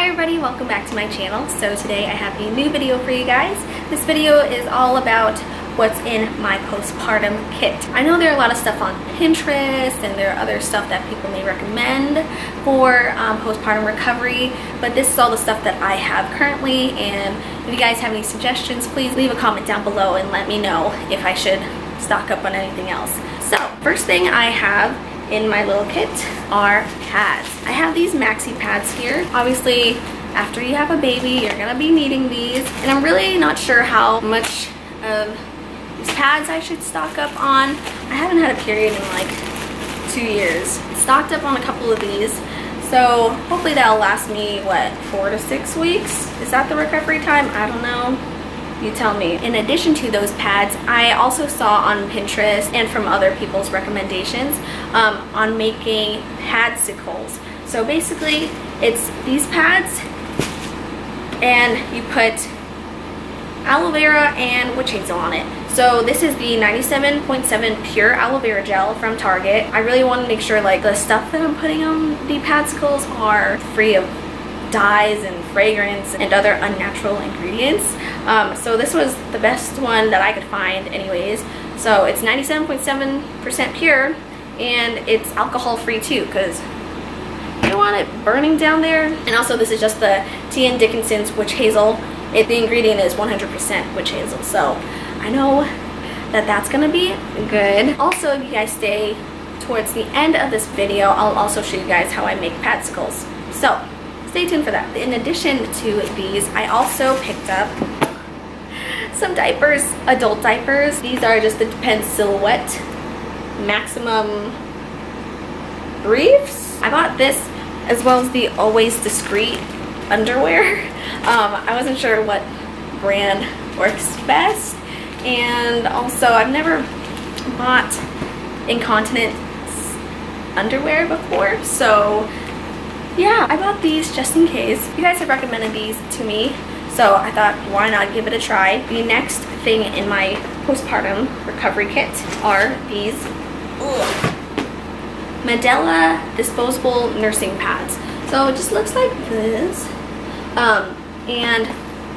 everybody, welcome back to my channel. So today I have a new video for you guys. This video is all about what's in my postpartum kit. I know there are a lot of stuff on Pinterest and there are other stuff that people may recommend for postpartum recovery, but this is all the stuff that I have currently, and if you guys have any suggestions, please leave a comment down below and let me know if I should stock up on anything else. So first thing I have in my little kit are pads. I have these maxi pads here. Obviously, after you have a baby, you're gonna be needing these, and I'm really not sure how much of these pads I should stock up on. I haven't had a period in like 2 years. Stocked up on a couple of these, so hopefully that'll last me, what, 4 to 6 weeks? Is that the recovery time? I don't know. You tell me. In addition to those pads, I also saw on Pinterest and from other people's recommendations on making padsicles. So basically, it's these pads and you put aloe vera and witch hazel on it. So this is the 97.7 pure aloe vera gel from Target. I really want to make sure like the stuff that I'm putting on the padsicles are free of dyes and fragrance and other unnatural ingredients. So this was the best one that I could find anyways. So it's 97.7% pure and it's alcohol free too, because you don't want it burning down there. And also this is just the T. Dickinson's witch hazel. The ingredient is 100% witch hazel, so I know that that's gonna be good. Also, if you guys stay towards the end of this video, I'll also show you guys how I make padsicles. So stay tuned for that. In addition to these, I also picked up some diapers, adult diapers. These are just the Depends Silhouette Maximum Briefs. I bought this as well as the Always Discreet underwear. I wasn't sure what brand works best, and also I've never bought incontinence underwear before, so yeah, I bought these just in case. You guys have recommended these to me, so I thought, why not give it a try? The next thing in my postpartum recovery kit are these Medela disposable nursing pads. So it just looks like this. And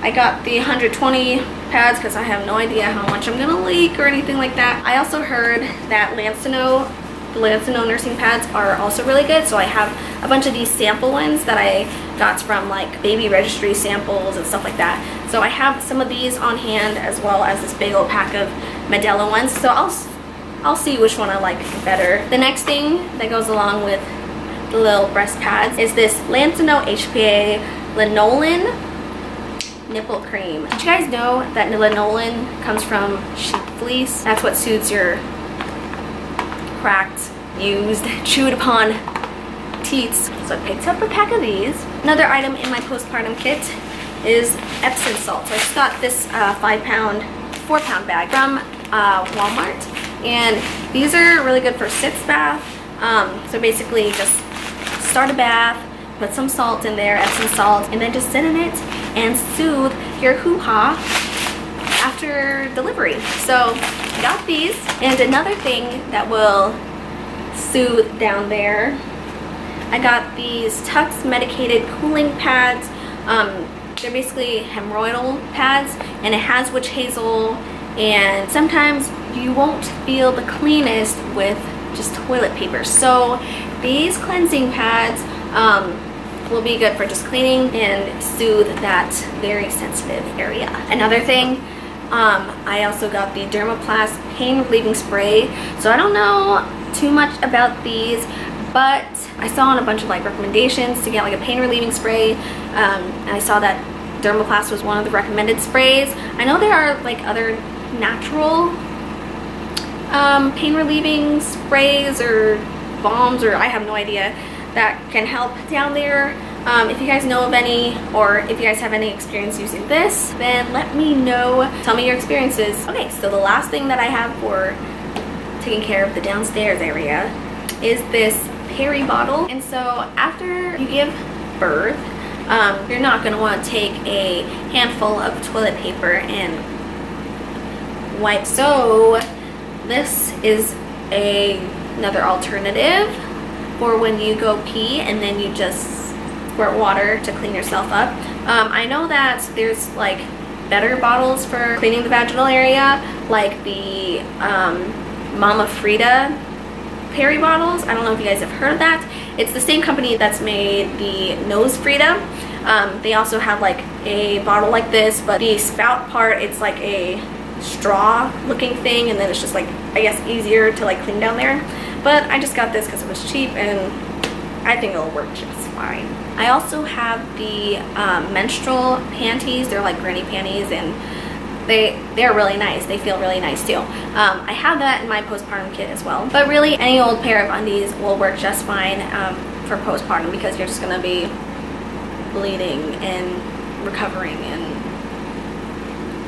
I got the 120 pads because I have no idea how much I'm gonna leak or anything like that. I also heard that the Lancino nursing pads are also really good, so I have a bunch of these sample ones that I got from like baby registry samples and stuff like that. So I have some of these on hand as well as this big old pack of Medela ones, so I'll see which one I like better. The next thing that goes along with the little breast pads is this Lancino HPA Lanolin nipple cream. Did you guys know that lanolin comes from sheep fleece? That's what soothes your cracked, used, chewed upon teats. So I picked up a pack of these. Another item in my postpartum kit is Epsom salt. So I just got this 4-pound bag from Walmart, and these are really good for sitz bath. So basically just start a bath, put some salt in there, Epsom salt, and then just sit in it and soothe your hoo-ha after delivery. So I got these, and another thing that will soothe down there, I got these Tux medicated cooling pads. They're basically hemorrhoidal pads, and it has witch hazel, and sometimes you won't feel the cleanest with just toilet paper. So these cleansing pads will be good for just cleaning and soothe that very sensitive area. Another thing, I also got the Dermaplast pain relieving spray. So I don't know too much about these, but I saw on a bunch of like recommendations to get like a pain relieving spray, and I saw that Dermaplast was one of the recommended sprays. I know there are like other natural pain relieving sprays or balms, or I have no idea, that can help down there. If you guys know of any, or if you guys have any experience using this, then let me know. Tell me your experiences. Okay, so the last thing that I have for taking care of the downstairs area is this peri bottle. And so after you give birth, you're not going to want to take a handful of toilet paper and wipe. So this is another alternative for when you go pee and then you just squirt water to clean yourself up. I know that there's like better bottles for cleaning the vaginal area, like the Mama Frida Perry bottles. I don't know if you guys have heard of that. It's the same company that's made the Nose Frida. They also have like a bottle like this, but the spout part, it's like a straw looking thing, and then it's just like, I guess, easier to like clean down there. But I just got this because it was cheap, and I think it'll work just fine. I also have the menstrual panties. They're like granny panties, and they're really nice. They feel really nice too. I have that in my postpartum kit as well. But really, any old pair of undies will work just fine for postpartum, because you're just gonna be bleeding and recovering, and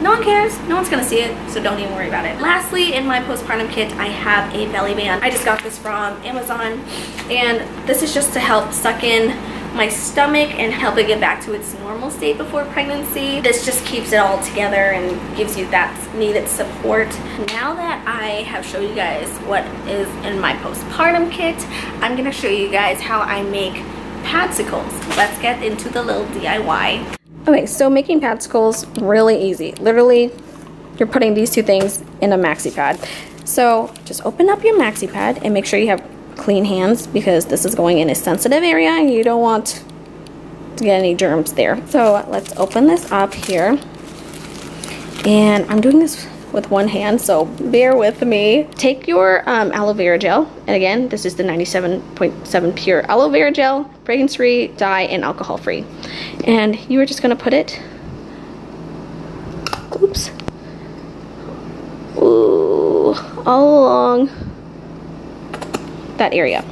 no one cares. No one's gonna see it, so don't even worry about it. Lastly, in my postpartum kit, I have a belly band. I just got this from Amazon, and this is just to help suck in my stomach and help it get back to its normal state before pregnancy. This just keeps it all together and gives you that needed support. Now that I have showed you guys what is in my postpartum kit, I'm gonna show you guys how I make padsicles. Let's get into the little DIY. Okay, so making padsicles, really easy. Literally, you're putting these two things in a maxi pad. So just open up your maxi pad and make sure you have clean hands, because this is going in a sensitive area and you don't want to get any germs there. So let's open this up here. And I'm doing this with one hand, so bear with me. Take your aloe vera gel, and again, this is the 97.7 pure aloe vera gel, fragrance-free, dye, and alcohol-free. And you are just gonna put it, oops, ooh, all along that area.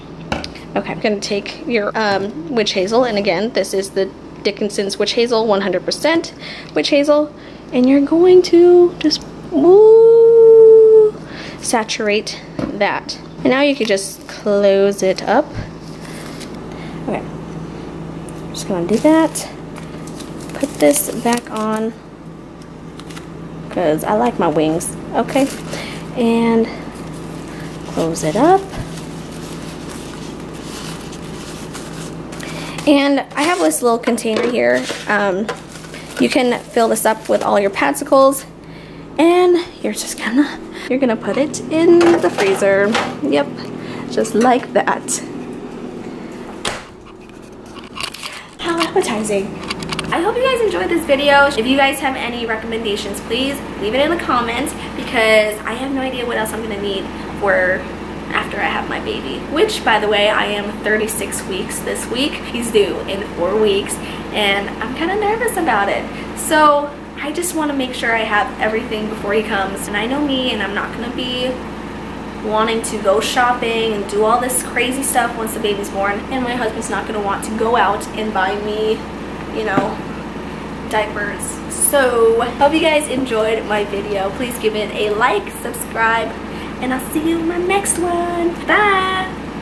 Okay, I'm gonna take your witch hazel, and again, this is the Dickinson's witch hazel, 100% witch hazel, and you're going to just saturate that. And now you can just close it up. Okay, I'm just gonna do that. Put this back on, because I like my wings. Okay, and close it up. And I have this little container here. You can fill this up with all your padsicles, and you're gonna put it in the freezer. Yep, just like that. How appetizing. I hope you guys enjoyed this video. If you guys have any recommendations, please leave it in the comments, because I have no idea what else I'm gonna need for after I have my baby, which, by the way, I am 36 weeks this week. He's due in 4 weeks, and I'm kind of nervous about it. So I just want to make sure I have everything before he comes. And I know me, and I'm not going to be wanting to go shopping and do all this crazy stuff once the baby's born. And my husband's not going to want to go out and buy me, you know, diapers. So hope you guys enjoyed my video. Please give it a like, subscribe, and I'll see you in my next one. Bye!